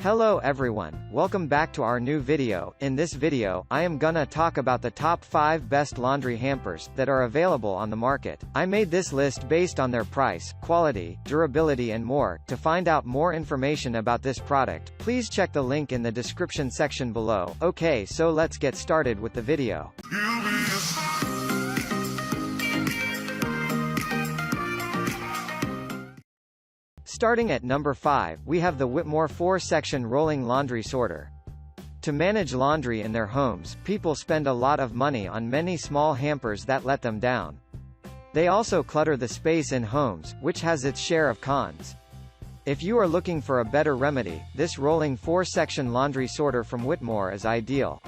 Hello everyone, welcome back to our new video. In this video, I am gonna talk about the top 5 best laundry hampers that are available on the market. I made this list based on their price, quality, durability and more. To find out more information about this product, please check the link in the description section below. Okay, so let's get started with the video. Starting at number 5, we have the Whitmore 4-section rolling laundry sorter. To manage laundry in their homes, people spend a lot of money on many small hampers that let them down. They also clutter the space in homes, which has its share of cons. If you are looking for a better remedy, this rolling 4-section laundry sorter from Whitmore is ideal.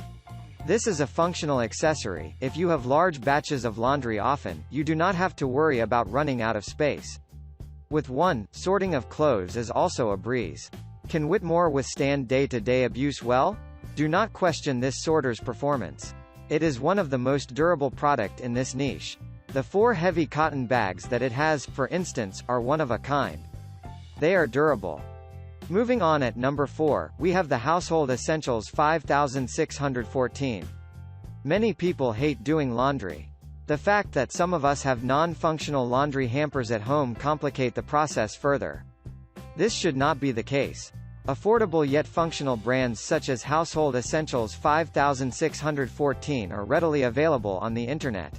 This is a functional accessory. If you have large batches of laundry often, you do not have to worry about running out of space. With one, sorting of clothes is also a breeze. Can Whitmore withstand day-to-day abuse well? Do not question this sorter's performance. It is one of the most durable product in this niche. The 4 heavy cotton bags that it has, for instance, are one of a kind. They are durable. Moving on at number 4, we have the Household Essentials 5614. Many people hate doing laundry. The fact that some of us have non-functional laundry hampers at home complicate the process further. This should not be the case. Affordable yet functional brands such as Household Essentials 5614 are readily available on the internet.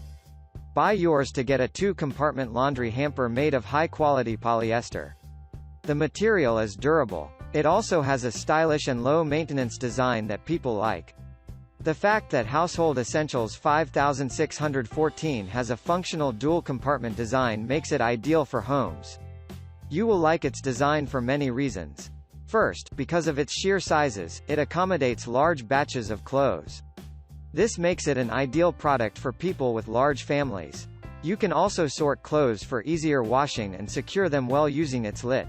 Buy yours to get a 2-compartment laundry hamper made of high-quality polyester. The material is durable. It also has a stylish and low-maintenance design that people like. The fact that Household Essentials 5614 has a functional dual-compartment design makes it ideal for homes. You will like its design for many reasons. First, because of its sheer sizes, it accommodates large batches of clothes. This makes it an ideal product for people with large families. You can also sort clothes for easier washing and secure them well using its lid.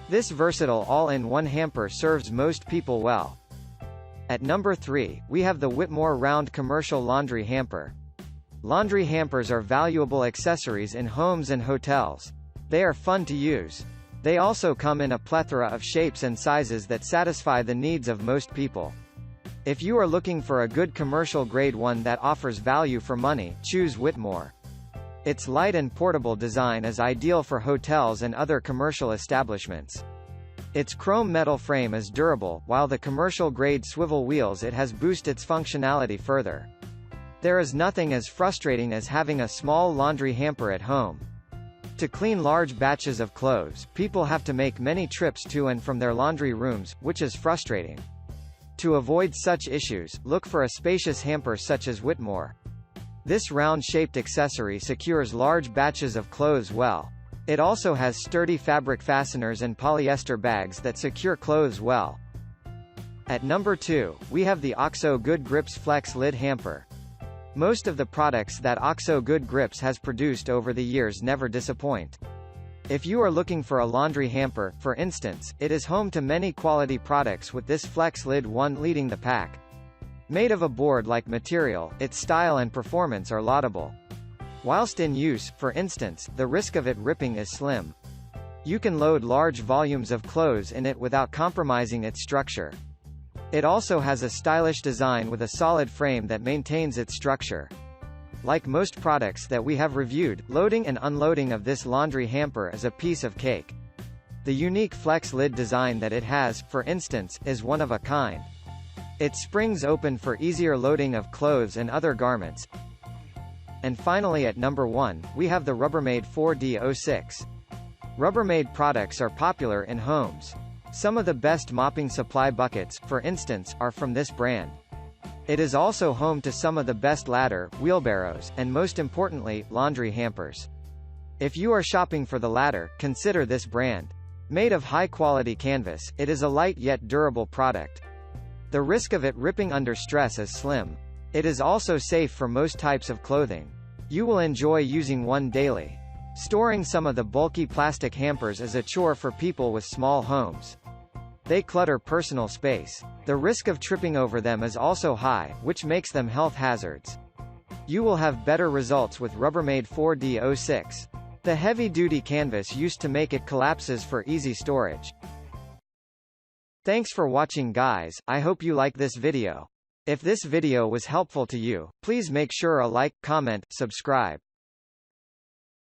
This versatile all-in-one hamper serves most people well. At number 3, we have the Whitmore Round Commercial Laundry Hamper. Laundry hampers are valuable accessories in homes and hotels. They are fun to use. They also come in a plethora of shapes and sizes that satisfy the needs of most people. If you are looking for a good commercial grade one that offers value for money, choose Whitmore. Its light and portable design is ideal for hotels and other commercial establishments. Its chrome metal frame is durable, while the commercial-grade swivel wheels it has boost its functionality further. There is nothing as frustrating as having a small laundry hamper at home. To clean large batches of clothes, people have to make many trips to and from their laundry rooms, which is frustrating. To avoid such issues, look for a spacious hamper such as Whitmore. This round-shaped accessory secures large batches of clothes well. It also has sturdy fabric fasteners and polyester bags that secure clothes well. At number 2, we have the OXO Good Grips Flex Lid Hamper. Most of the products that OXO Good Grips has produced over the years never disappoint. If you are looking for a laundry hamper, for instance, it is home to many quality products, with this Flex Lid one leading the pack. Made of a board-like material, its style and performance are laudable. Whilst in use, for instance, the risk of it ripping is slim. You can load large volumes of clothes in it without compromising its structure. It also has a stylish design with a solid frame that maintains its structure. Like most products that we have reviewed, loading and unloading of this laundry hamper is a piece of cake. The unique flex lid design that it has, for instance, is one of a kind. It springs open for easier loading of clothes and other garments. And finally at number 1, we have the Rubbermaid 4D06. Rubbermaid products are popular in homes. Some of the best mopping supply buckets, for instance, are from this brand. It is also home to some of the best ladder, wheelbarrows, and most importantly, laundry hampers. If you are shopping for the latter, consider this brand. Made of high-quality canvas, it is a light yet durable product. The risk of it ripping under stress is slim. It is also safe for most types of clothing. You will enjoy using one daily. Storing some of the bulky plastic hampers is a chore for people with small homes. They clutter personal space. The risk of tripping over them is also high, which makes them health hazards. You will have better results with Rubbermaid 4D06. The heavy-duty canvas used to make it collapses for easy storage. Thanks for watching guys, I hope you like this video. If this video was helpful to you, please make sure a like, comment, subscribe.